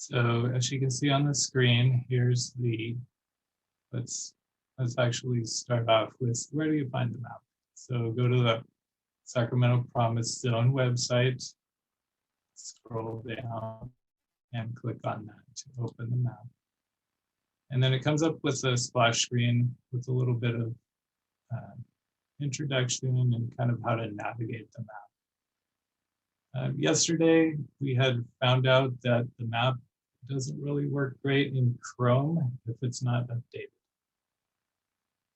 So as you can see on the screen, here's the, let's actually start off with, where do you find the map? So go to the Sacramento Promise Zone website, scroll down and click on that to open the map. And then it comes up with a splash screen with a little bit of introduction and kind of how to navigate the map. Yesterday, we had found out that the map doesn't really work great in Chrome if it's not updated.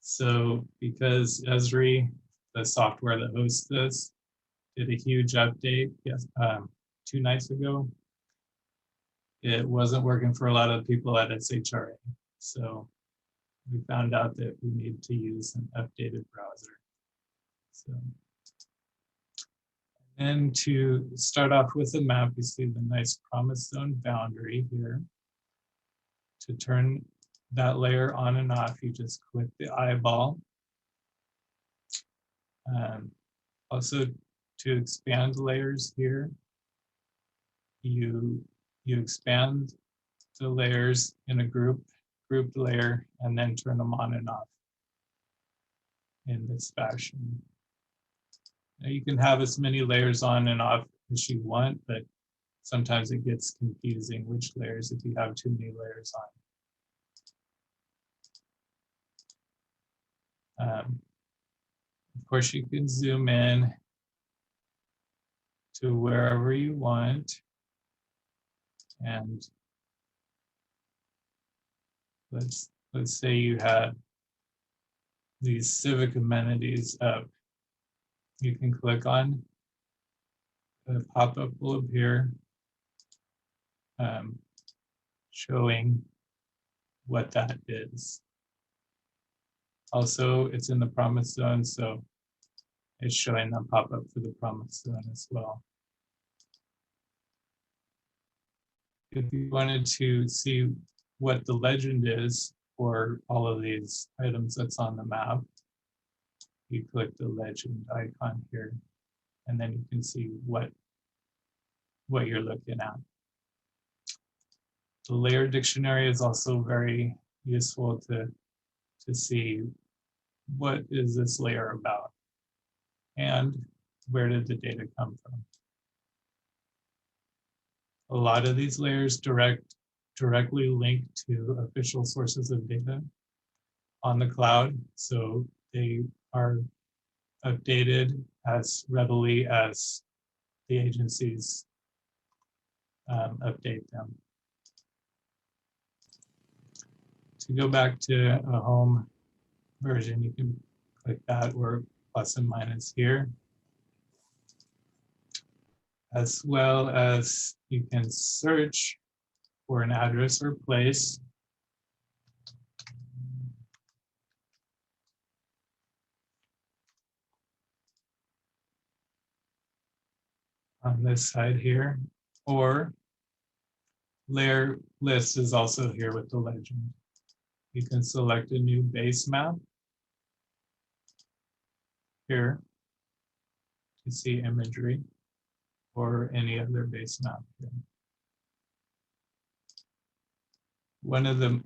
So because Esri, the software that hosts this, did a huge update 2 nights ago, it wasn't working for a lot of people at SHRA. So we found out that we need to use an updated browser. So, and to start off with the map, you see the nice Promise Zone boundary here. To turn that layer on and off, you just click the eyeball. Also, to expand layers here, you expand the layers in a grouped layer and then turn them on and off in this fashion. Now you can have as many layers on and off as you want, but sometimes it gets confusing which layers if you have too many layers on. Of course, you can zoom in to wherever you want. And let's say you had these civic amenities up. You can click on the pop-up will appear, showing what that is. Also, it's in the Promise Zone, so it's showing that pop-up for the Promise Zone as well. If you wanted to see what the legend is for all of these items that's on the map, you click the legend icon here, and then you can see what you're looking at. The layer dictionary is also very useful to see what is this layer about and where did the data come from. A lot of these layers directly link to official sources of data on the cloud, so they are updated as readily as the agencies update them. To go back to a home version, you can click that, or plus and minus here. As well as you can search for an address or place. On this side here, or layer list is also here with the legend. You can select a new base map here to see imagery, or any other base map here. One of the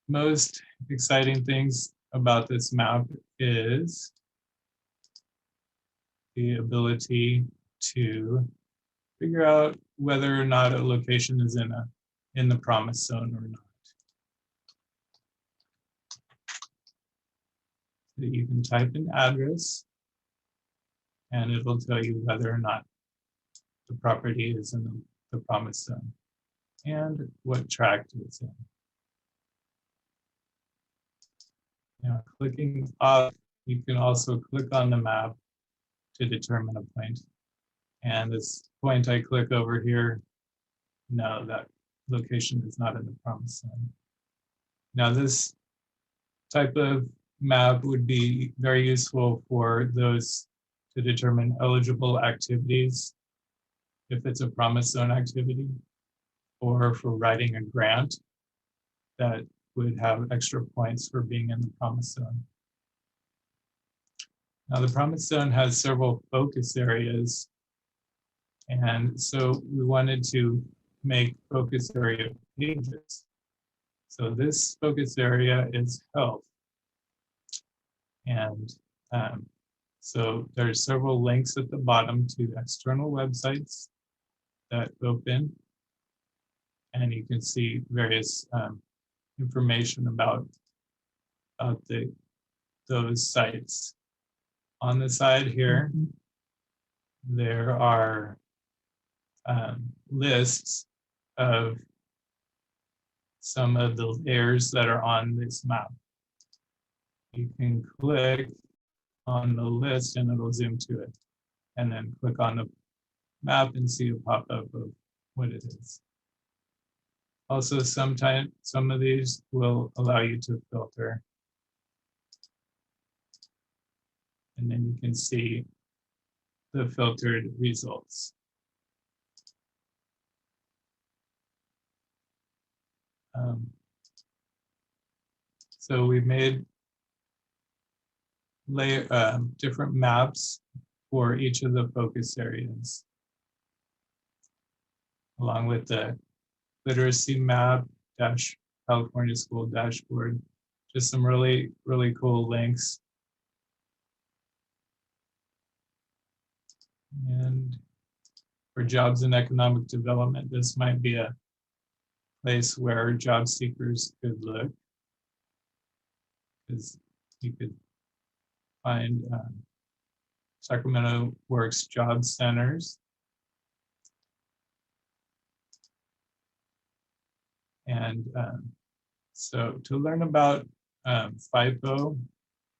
most exciting things about this map is the ability to figure out whether or not a location is in the Promise Zone or not. So you can type an address and it'll tell you whether or not the property is in the Promise Zone and what tract it's in. Now, clicking off, you can also click on the map to determine a point. And this point I click over here, no, that location is not in the Promise Zone. Now, this type of map would be very useful for those to determine eligible activities, if it's a Promise Zone activity, or for writing a grant that would have extra points for being in the Promise Zone. Now, the Promise Zone has several focus areas, and so we wanted to make focus area pages. So this focus area is health. And so there's several links at the bottom to external websites that open, and you can see various information about those sites. On the side here, there are lists of some of the layers that are on this map. You can click on the list and it'll zoom to it, and then click on the map and see a pop-up of what it is. Also, sometimes some of these will allow you to filter, and then you can see the filtered results. So we made different maps for each of the focus areas, along with the literacy map, California School Dashboard, just some really, really cool links. And for jobs and economic development, this might be a place where job seekers could look, because you could find Sacramento Works job centers. And so to learn about FIPO,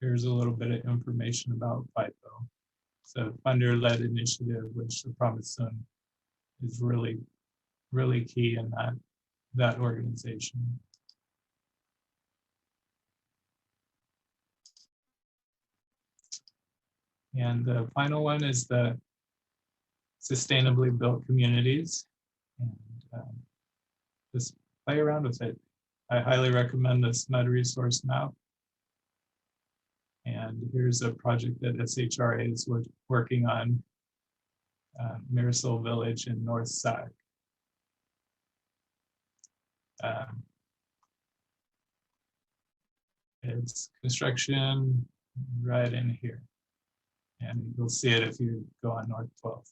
here's a little bit of information about FIPO. So funder-led initiative, which the Promise Zone is really, really key in that organization. And the final one is the Sustainably Built Communities. And just play around with it. I highly recommend the SMUD resource map. And here's a project that SHRA is working on, Mirasol Village in North Sac. It's construction right in here. And you'll see it if you go on North 12th.